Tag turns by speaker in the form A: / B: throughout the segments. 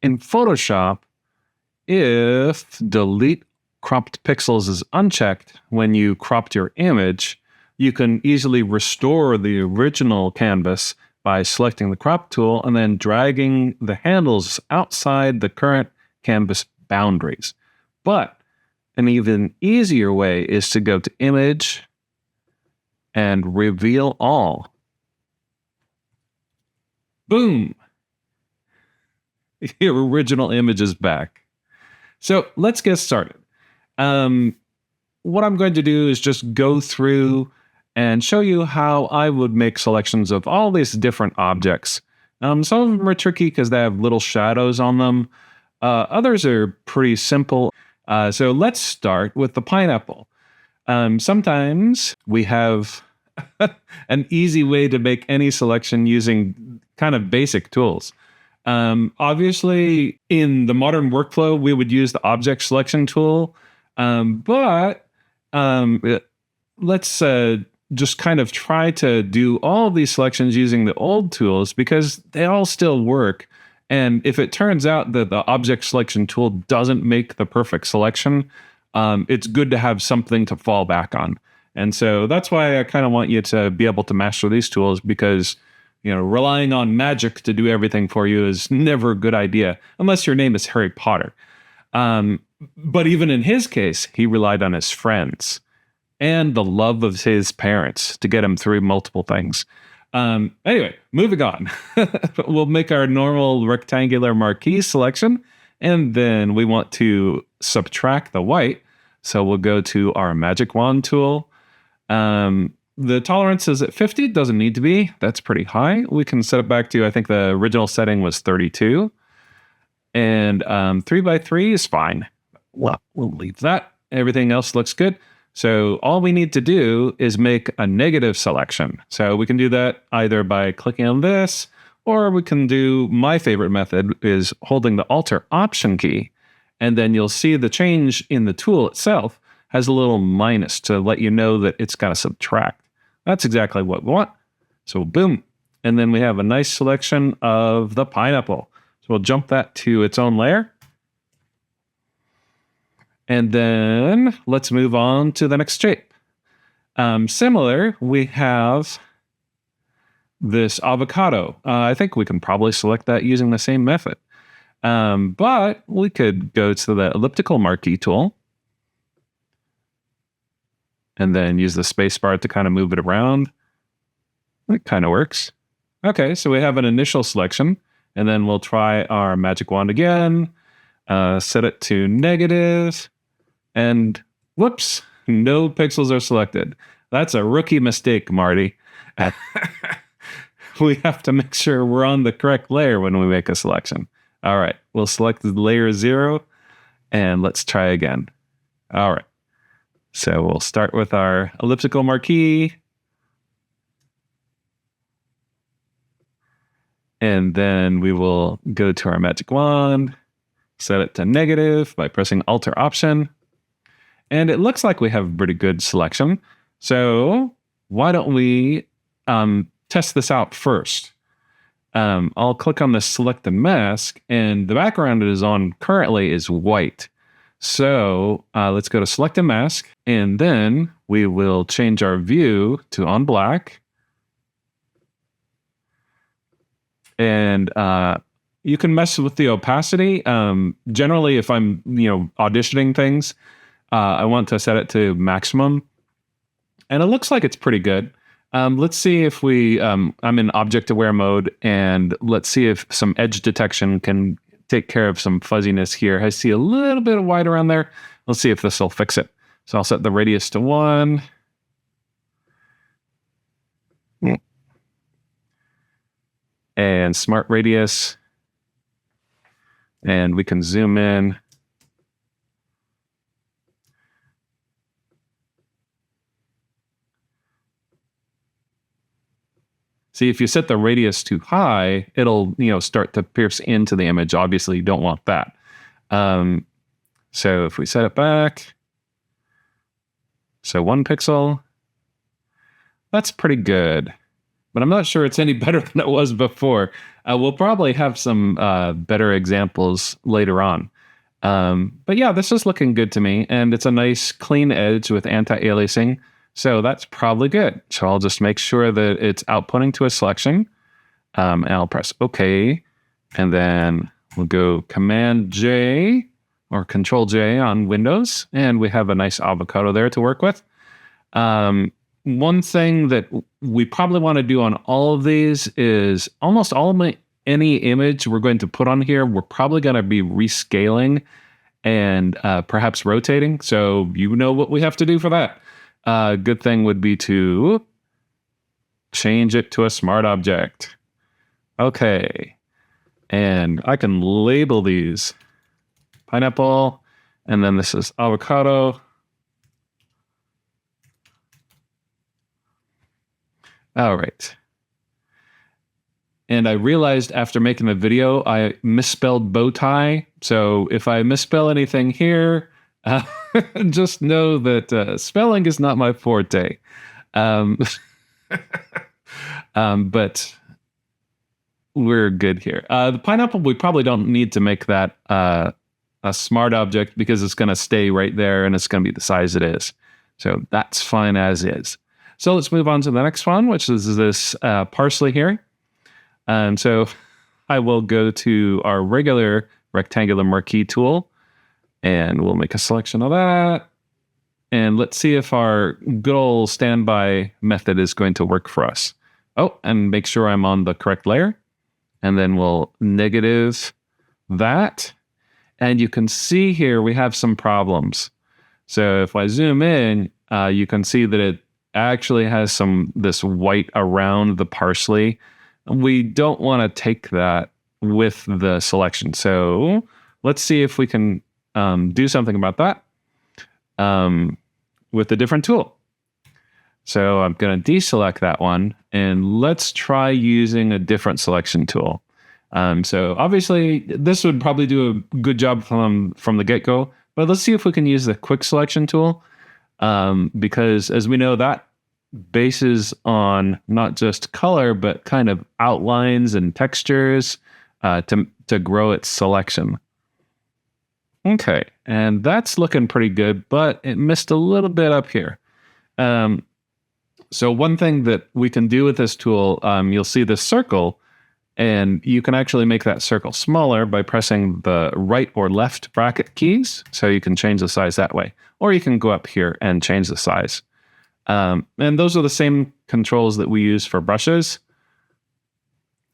A: in Photoshop, if delete cropped pixels is unchecked when you cropped your image, you can easily restore the original canvas by selecting the crop tool and then dragging the handles outside the current canvas boundaries. But an even easier way is to go to Image and Reveal All. Boom! Your original image is back. So let's get started. What I'm going to do is just go through and show you how I would make selections of all these different objects. Some of them are tricky because they have little shadows on them. Others are pretty simple. So let's start with the pineapple. Sometimes we have an easy way to make any selection using kind of basic tools. Obviously, in the modern workflow, we would use the object selection tool. But let's just kind of try to do all of these selections using the old tools because they all still work. And if it turns out that the object selection tool doesn't make the perfect selection, it's good to have something to fall back on. And so that's why I kind of want you to be able to master these tools because, relying on magic to do everything for you is never a good idea unless your name is Harry Potter. But even in his case, he relied on his friends and the love of his parents to get him through multiple things. Anyway, moving on. We'll make our normal rectangular marquee selection, and then we want to subtract the white. So we'll go to our magic wand tool. The tolerance is at 50. Doesn't need to be. That's pretty high. We can set it back to, I think the original setting was 32. And 3x3 is fine. Well, we'll leave that. Everything else looks good. So all we need to do is make a negative selection. So we can do that either by clicking on this, or we can do my favorite method is holding the Alt Option key. And then you'll see the change in the tool itself has a little minus to let you know that it's got to subtract. That's exactly what we want. So boom. And then we have a nice selection of the pineapple. So we'll jump that to its own layer. And then let's move on to the next shape. Similar, we have this avocado. I think we can probably select that using the same method. But we could go to the elliptical marquee tool and then use the space bar to kind of move it around. It kind of works. Okay, so we have an initial selection, and then we'll try our magic wand again, set it to negative. And whoops, no pixels are selected. That's a rookie mistake, Marty. We have to make sure we're on the correct layer when we make a selection. All right, we'll select the layer 0 and let's try again. All right, so we'll start with our elliptical marquee. And then we will go to our magic wand, set it to negative by pressing Alt Option. And it looks like we have a pretty good selection. So why don't we test this out first? I'll click on the Select and Mask, and the background it is on currently is white. So let's go to Select and Mask, and then we will change our view to on black. And you can mess with the opacity. Generally, if I'm auditioning things, I want to set it to maximum. And it looks like it's pretty good. Let's see if I'm in object aware mode, and let's see if some edge detection can take care of some fuzziness here. I see a little bit of white around there. Let's see if this will fix it. So I'll set the radius to 1. And smart radius. And we can zoom in. See, if you set the radius too high, it'll start to pierce into the image. Obviously, you don't want that. So if we set it back, so 1 pixel, that's pretty good. but I'm not sure it's any better than it was before. We'll probably have some better examples later on. But yeah, this is looking good to me, and it's a nice clean edge with anti-aliasing, so that's probably good. So I'll just make sure that it's outputting to a selection, and I'll press OK, and then we'll go Command J or Control J on Windows, and we have a nice avocado there to work with. One thing that we probably want to do on all of these is almost any image we're going to put on here, we're probably going to be rescaling and perhaps rotating. So you know what we have to do for that. Good thing would be to change it to a smart object. Okay. And I can label these pineapple, and then this is avocado. All right. And I realized after making the video, I misspelled bow tie. So if I misspell anything here, just know that spelling is not my forte. But we're good here. The pineapple, we probably don't need to make that a smart object because it's going to stay right there and it's going to be the size it is. So that's fine as is. So let's move on to the next one, which is this parsley here. So I will go to our regular rectangular marquee tool, and we'll make a selection of that. And let's see if our good old standby method is going to work for us. Oh, and make sure I'm on the correct layer. And then we'll negative that. And you can see here we have some problems. So if I zoom in, you can see that it actually has this white around the parsley. We don't want to take that with the selection. So let's see if we can do something about that with a different tool. So I'm going to deselect that one, and let's try using a different selection tool. So obviously this would probably do a good job from the get-go, but let's see if we can use the quick selection tool, because as we know, that bases on not just color, but kind of outlines and textures to grow its selection. Okay, and that's looking pretty good, but it missed a little bit up here. So one thing that we can do with this tool, you'll see this circle, and you can actually make that circle smaller by pressing the right or left bracket keys, so you can change the size that way. Or you can go up here and change the size. And those are the same controls that we use for brushes.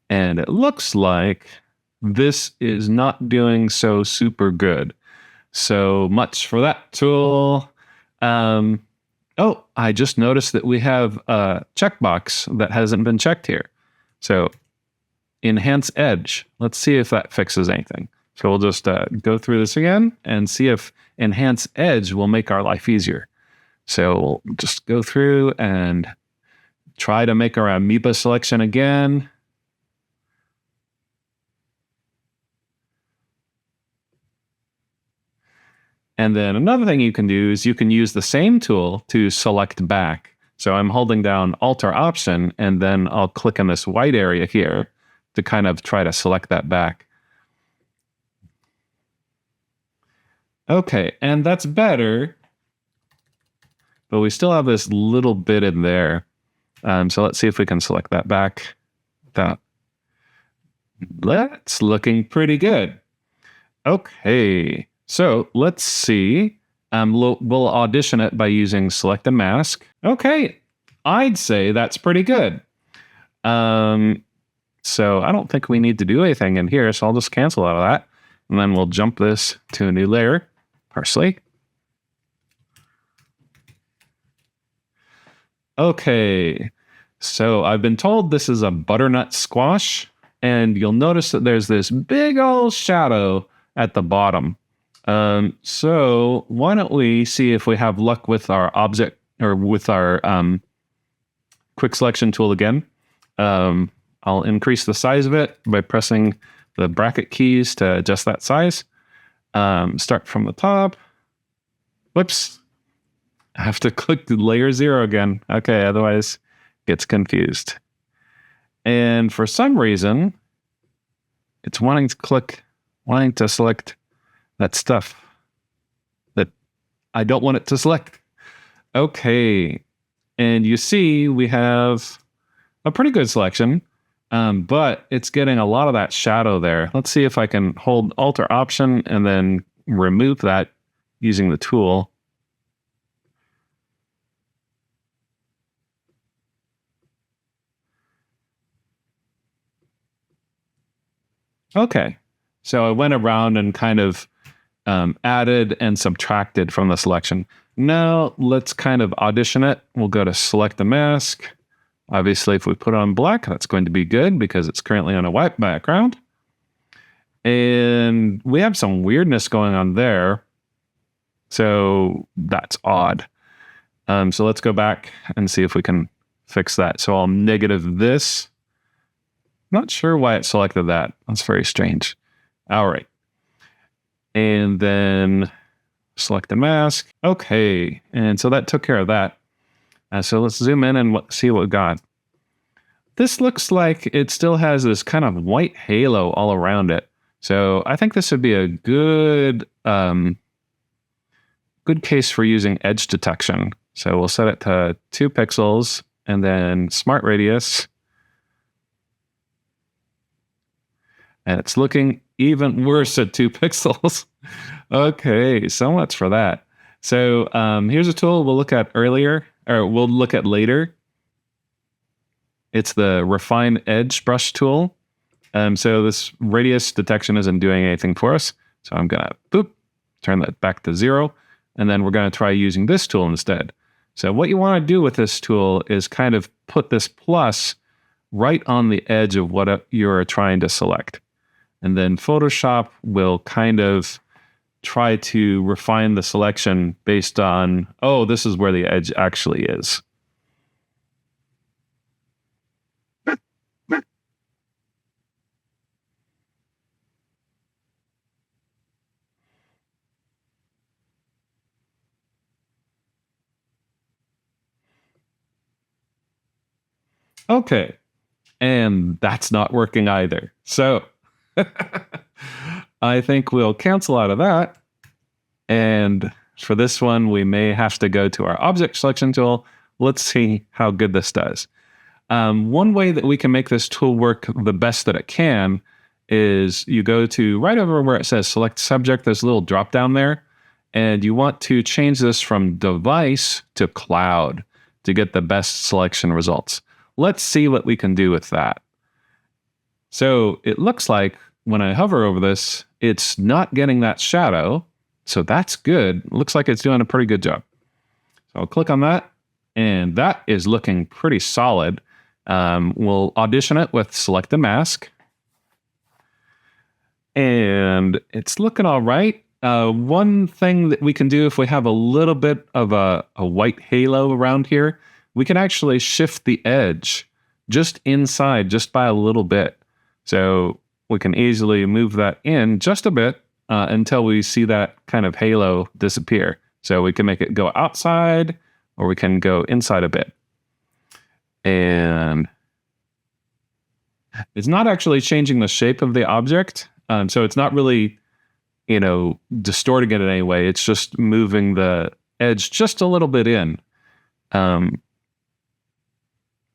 A: And it looks like this is not doing so super good. So much for that tool. Oh, I just noticed that we have a checkbox that hasn't been checked here. So enhance edge. Let's see if that fixes anything. So we'll just go through this again and see if enhance edge will make our life easier. So we'll just go through and try to make our amoeba selection again. And then another thing you can do is you can use the same tool to select back. So I'm holding down Alt or Option, and then I'll click on this white area here to kind of try to select that back. Okay, and that's better. But we still have this little bit in there. So let's see if we can select that back. That's looking pretty good. Okay, so let's see. We'll audition it by using select a mask. Okay, I'd say that's pretty good. So I don't think we need to do anything in here, so I'll just cancel out of that. And then we'll jump this to a new layer, parsley. Okay, so I've been told this is a butternut squash, and you'll notice that there's this big old shadow at the bottom. So why don't we see if we have luck with our object, or with our quick selection tool again. I'll increase the size of it by pressing the bracket keys to adjust that size. Start from the top. Whoops. I have to click the layer 0 again. Okay, otherwise it gets confused. And for some reason, it's wanting to select that stuff that I don't want it to select. Okay. And you see we have a pretty good selection, but it's getting a lot of that shadow there. Let's see if I can hold Alt or Option and then remove that using the tool. Okay. So I went around and kind of added and subtracted from the selection. Now let's kind of audition it. We'll go to select the mask. Obviously, if we put on black, that's going to be good because it's currently on a white background. And we have some weirdness going on there. So that's odd. So let's go back and see if we can fix that. So I'll negative this. Not sure why it selected that. That's very strange. All right. And then select the mask. Okay. And so that took care of that. So let's zoom in and see what we got. This looks like it still has this kind of white halo all around it. So I think this would be a good case for using edge detection. So we'll set it to 2 pixels and then smart radius. And it's looking even worse at 2 pixels. Okay, so much for that. So here's a tool we'll look at later. It's the Refine Edge Brush tool. So this radius detection isn't doing anything for us. So I'm going to turn that back to 0. And then we're going to try using this tool instead. So what you want to do with this tool is kind of put this plus right on the edge of what you're trying to select. And then Photoshop will kind of try to refine the selection based on, oh, this is where the edge actually is. Okay. And that's not working either. So I think we'll cancel out of that. And for this one, we may have to go to our object selection tool. Let's see how good this does. One way that we can make this tool work the best that it can is you go to right over where it says select subject. There's a little drop down there. And you want to change this from device to cloud to get the best selection results. Let's see what we can do with that. So it looks like when I hover over this, it's not getting that shadow. So that's good. It looks like it's doing a pretty good job. So I'll click on that, and that is looking pretty solid. We'll audition it with select the mask. And it's looking all right. One thing that we can do if we have a little bit of a white halo around here, we can actually shift the edge just inside, just by a little bit. So we can easily move that in just a bit until we see that kind of halo disappear. So we can make it go outside, or we can go inside a bit. And it's not actually changing the shape of the object. So it's not really, distorting it in any way. It's just moving the edge just a little bit in.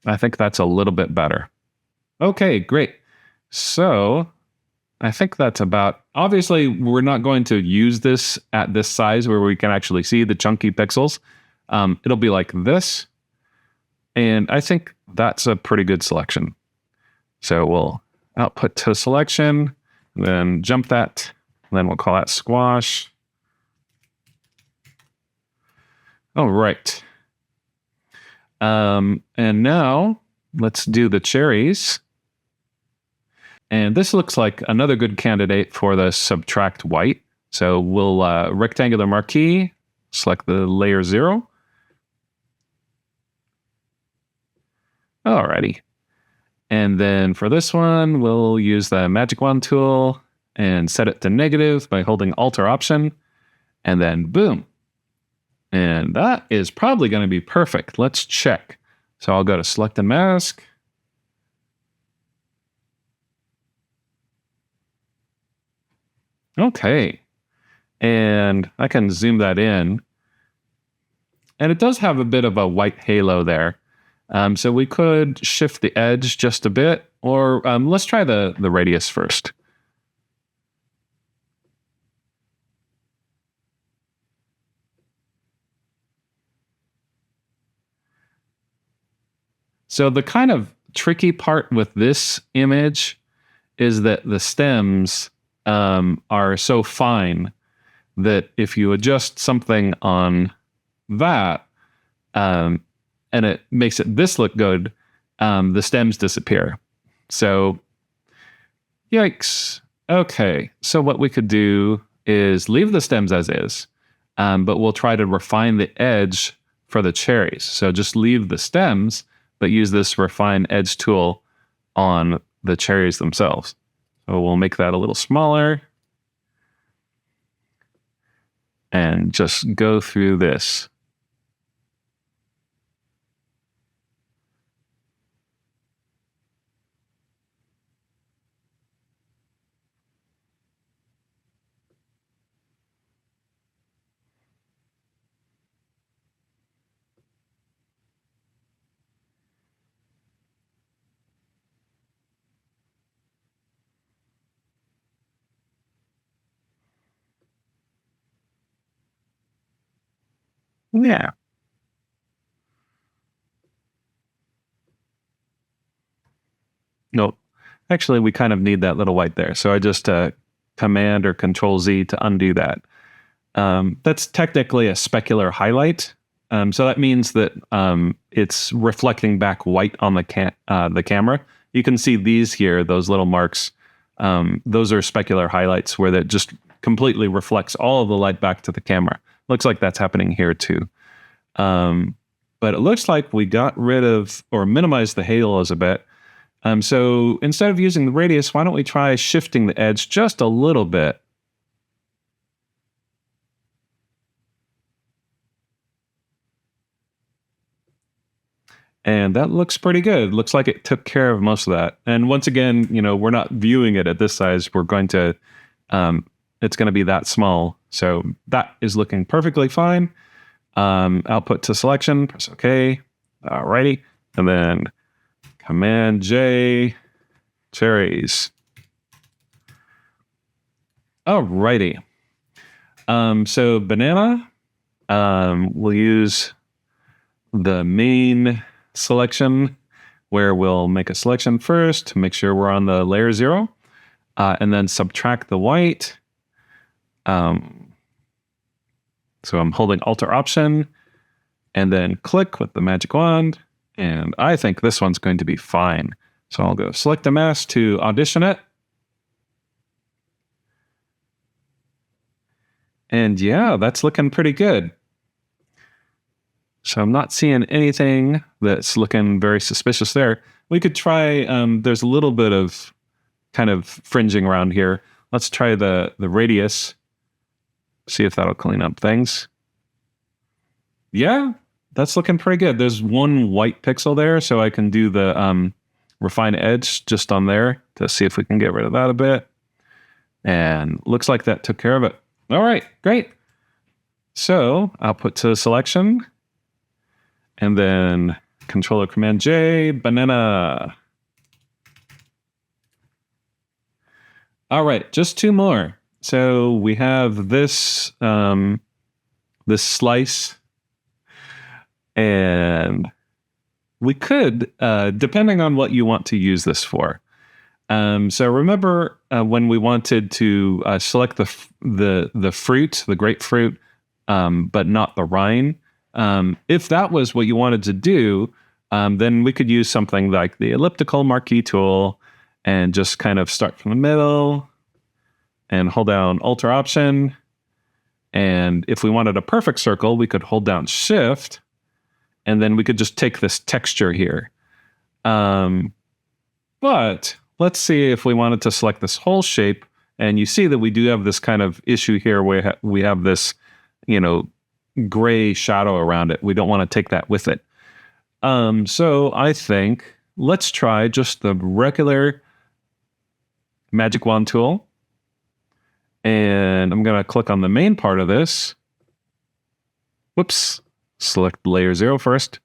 A: I think that's a little bit better. Okay, great. So I think that's about, obviously we're not going to use this at this size where we can actually see the chunky pixels. It'll be like this. And I think that's a pretty good selection. So we'll output to selection, then jump that, and then we'll call that squash. All right. And now let's do the cherries. And this looks like another good candidate for the subtract white. So we'll rectangular marquee, select the layer 0. Alrighty. And then for this one, we'll use the magic wand tool and set it to negative by holding Alt or Option. And then boom. And that is probably going to be perfect. Let's check. So I'll go to select and mask. Okay. And I can zoom that in. And it does have a bit of a white halo there. So we could shift the edge just a bit, or let's try the radius first. So the kind of tricky part with this image is that the stems are so fine that if you adjust something on that, and it makes it this look good, the stems disappear. So, yikes. Okay, so what we could do is leave the stems as is, but we'll try to refine the edge for the cherries. So just leave the stems, but use this refine edge tool on the cherries themselves. So we'll make that a little smaller and just go through this. Yeah. Nope. Actually, we kind of need that little white there. So I just Command or Control Z to undo that. That's technically a specular highlight. So that means that it's reflecting back white on the camera. You can see these here, those little marks. Those are specular highlights where that just completely reflects all of the light back to the camera. Looks like that's happening here too. But it looks like we got rid of or minimized the halos a bit. So instead of using the radius, why don't we try shifting the edge just a little bit? And that looks pretty good. Looks like it took care of most of that. And once again, we're not viewing it at this size. We're going to, it's going to be that small. So that is looking perfectly fine. Output to selection, press OK. Alrighty. And then Command J, cherries. Alrighty. So banana, we'll use the main selection where we'll make a selection first to make sure we're on the layer 0, and then subtract the white. So I'm holding Alt or Option and then click with the magic wand. And I think this one's going to be fine. So I'll go select a mask to audition it. And yeah, that's looking pretty good. So I'm not seeing anything that's looking very suspicious there. We could try, there's a little bit of kind of fringing around here. Let's try the radius. See if that'll clean up things. Yeah, that's looking pretty good. There's one white pixel there, so I can do the refine edge just on there to see if we can get rid of that a bit. And looks like that took care of it. All right, great. So output to selection. And then Controller Command J, banana. All right, just two more. So we have this this slice, and we could, depending on what you want to use this for. So remember when we wanted to select the fruit, the grapefruit, but not the rind. If that was what you wanted to do, then we could use something like the elliptical marquee tool and just kind of start from the middle and hold down Alt or Option. And if we wanted a perfect circle, we could hold down Shift, and then we could just take this texture here. But let's see if we wanted to select this whole shape, and you see that we do have this kind of issue here where we have this, gray shadow around it. We don't want to take that with it. So I think let's try just the regular magic wand tool And I'm going to click on the main part of this. Whoops. Select layer 0 first.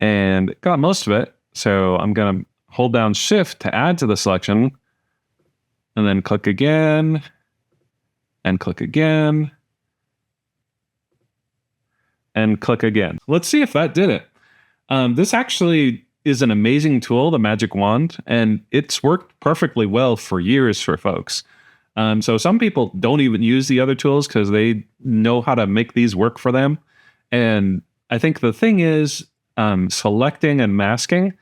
A: And got most of it. So I'm going to hold down Shift to add to the selection. And then click again. And click again. And click again. Let's see if that did it. This actually is an amazing tool, the Magic Wand, and it's worked perfectly well for years for folks. So some people don't even use the other tools because they know how to make these work for them. And I think the thing is, selecting and masking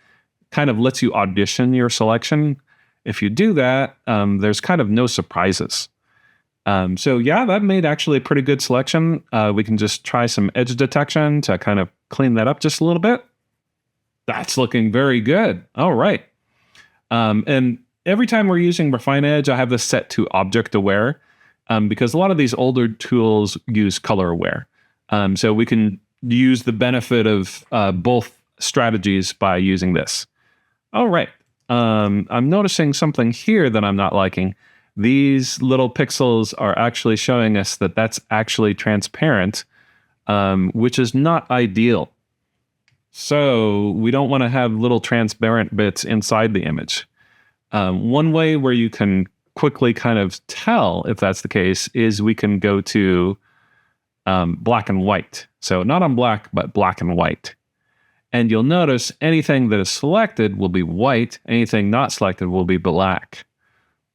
A: kind of lets you audition your selection. If you do that, there's kind of no surprises. So yeah, that made actually a pretty good selection. We can just try some edge detection to kind of clean that up just a little bit. That's looking very good. All right. And every time we're using Refine Edge, I have this set to object aware because a lot of these older tools use color aware. So we can use the benefit of both strategies by using this. All right. I'm noticing something here that I'm not liking. These little pixels are actually showing us that that's actually transparent, which is not ideal. So we don't want to have little transparent bits inside the image. One way where you can quickly kind of tell if that's the case is we can go to black and white. So not on black, but black and white. And you'll notice anything that is selected will be white. Anything not selected will be black.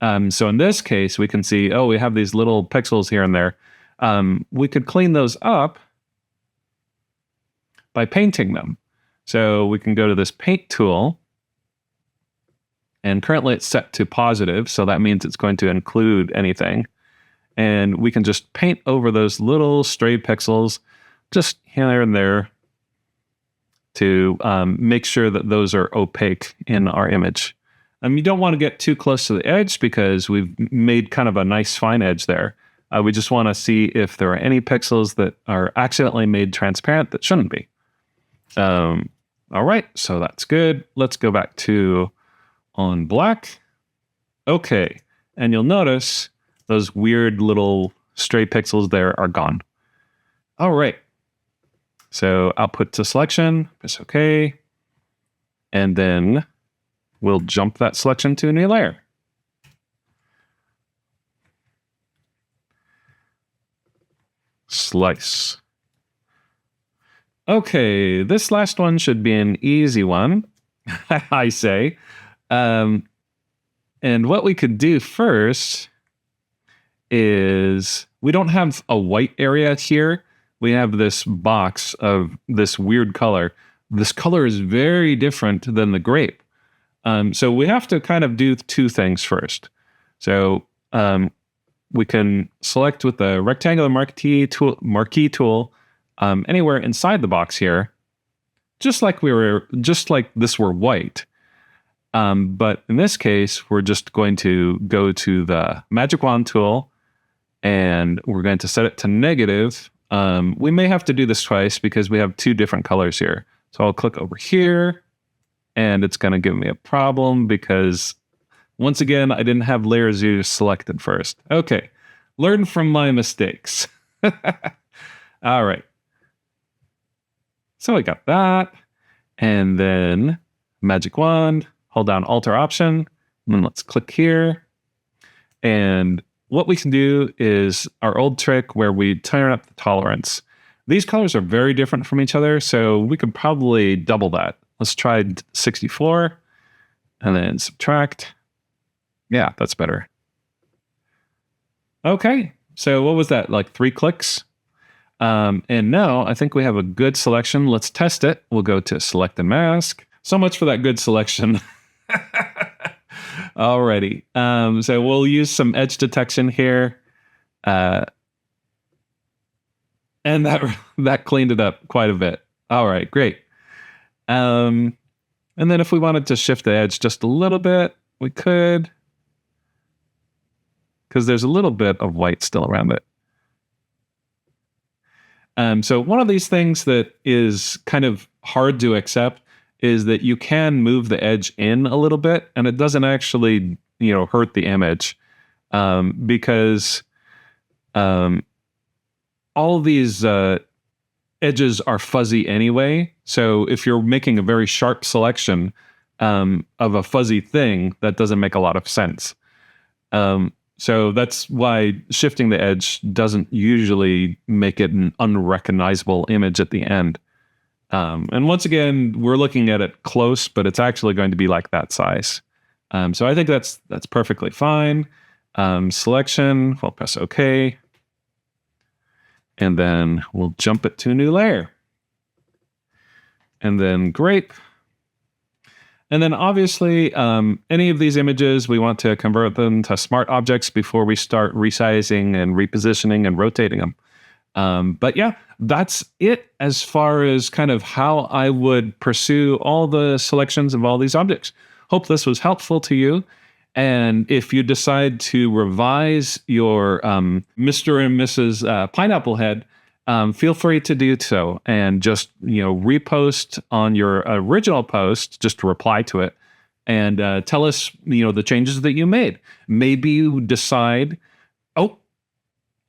A: So in this case, we can see, oh, we have these little pixels here and there. We could clean those up by painting them. So we can go to this paint tool, and currently it's set to positive, so that means it's going to include anything. And we can just paint over those little stray pixels, just here and there, to make sure that those are opaque in our image. You don't want to get too close to the edge because we've made kind of a nice fine edge there. We just want to see if there are any pixels that are accidentally made transparent that shouldn't be. All right, so that's good. Let's go back to on black. Okay, and you'll notice those weird little stray pixels there are gone. All right, so output to selection, press OK, and then we'll jump that selection to a new layer. Slice. Okay, this last one should be an easy one, I say. And what we could do first is we don't have a white area here. We have this box of this weird color. This color is very different than the grape. So we have to kind of do two things first. So we can select with the rectangular marquee tool anywhere inside the box here, just like this were white. But in this case, we're just going to go to the Magic Wand tool, and we're going to set it to negative. We may have to do this twice because we have two different colors here. So I'll click over here, and it's going to give me a problem because, once again, I didn't have layer 0 selected first. Okay, learn from my mistakes. All right. So I got that, and then Magic Wand, hold down Alt or Option, and then let's click here. And what we can do is our old trick where we turn up the tolerance. These colors are very different from each other, so we could probably double that. Let's try 64, and then subtract. Yeah, that's better. Okay, so what was that, like 3 clicks? And now I think we have a good selection. Let's test it. We'll go to Select and Mask. So much for that good selection. Alrighty. So we'll use some edge detection here. And that cleaned it up quite a bit. All right, great. And then if we wanted to shift the edge just a little bit, we could, because there's a little bit of white still around it. So one of these things that is kind of hard to accept is that you can move the edge in a little bit, and it doesn't actually hurt the image, because all these edges are fuzzy anyway. So if you're making a very sharp selection of a fuzzy thing, that doesn't make a lot of sense. So that's why shifting the edge doesn't usually make it an unrecognizable image at the end. And once again, we're looking at it close, but it's actually going to be like that size. So I think that's perfectly fine. Selection, we'll press OK. And then we'll jump it to a new layer. And then Grape. And then obviously, any of these images, we want to convert them to smart objects before we start resizing and repositioning and rotating them. But yeah, that's it as far as kind of how I would pursue all the selections of all these objects. Hope this was helpful to you. And if you decide to revise your Mr. and Mrs. Pineapplehead, feel free to do so, and just repost on your original post, just to reply to it, and tell us the changes that you made. Maybe you decide, oh,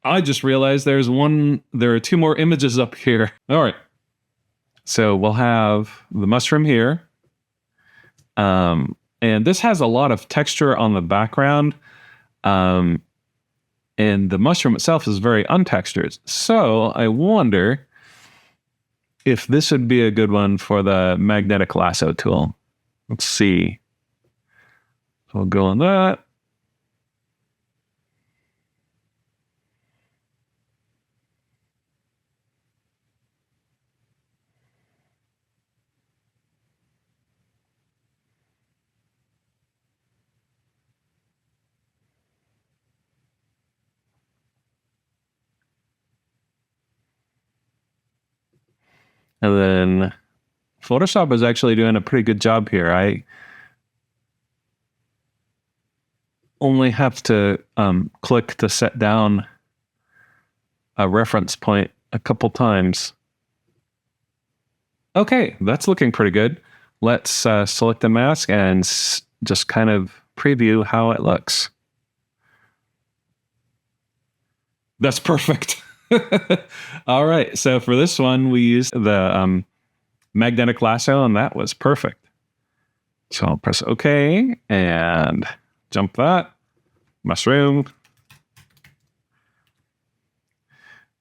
A: I just realized there are 2 more images up here. All right, so we'll have the mushroom here. And this has a lot of texture on the background. And the mushroom itself is very untextured. So I wonder if this would be a good one for the magnetic lasso tool. Let's see. So we'll go on that. And then Photoshop is actually doing a pretty good job here. I only have to click to set down a reference point a couple times. Okay, that's looking pretty good. Let's select the mask and just kind of preview how it looks. That's perfect. All right, so for this one, we used the magnetic lasso, and that was perfect. So I'll press OK and jump that. Mushroom.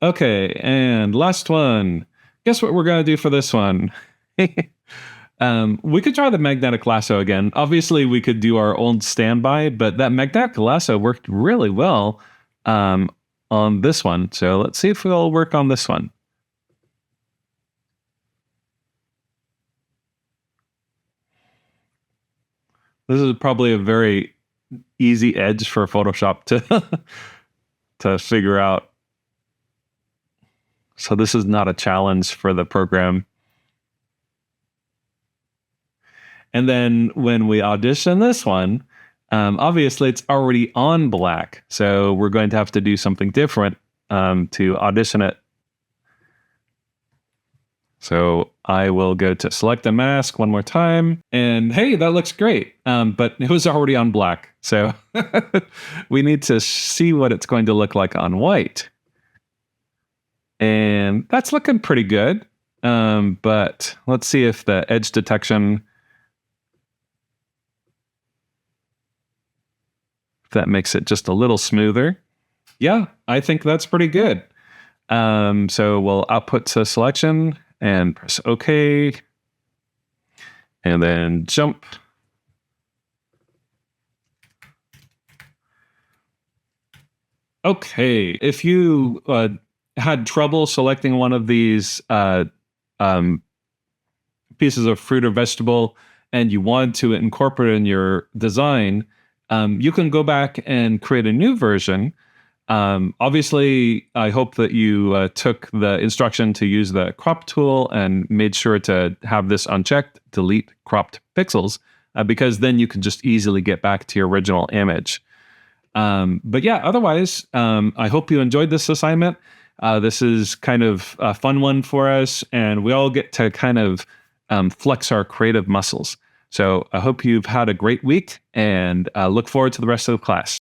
A: Okay, and last one. Guess what we're going to do for this one? We could try the magnetic lasso again. Obviously, we could do our old standby, but that magnetic lasso worked really well on this one. So let's see if it'll work on this one. This is probably a very easy edge for Photoshop to figure out. So this is not a challenge for the program. And then when we audition this one, obviously it's already on black. So we're going to have to do something different to audition it. So I will go to select a mask one more time, and hey, that looks great. But it was already on black. So we need to see what it's going to look like on white. And that's looking pretty good. But let's see if the edge detection, if that makes it just a little smoother. Yeah, I think that's pretty good. So we'll output to selection and press OK. And then jump. Okay, if you had trouble selecting one of these pieces of fruit or vegetable and you wanted to incorporate it in your design, you can go back and create a new version. Obviously, I hope that you took the instruction to use the crop tool and made sure to have this unchecked, delete cropped pixels, because then you can just easily get back to your original image. But yeah, otherwise, I hope you enjoyed this assignment. This is kind of a fun one for us, and we all get to kind of flex our creative muscles. So I hope you've had a great week and look forward to the rest of the class.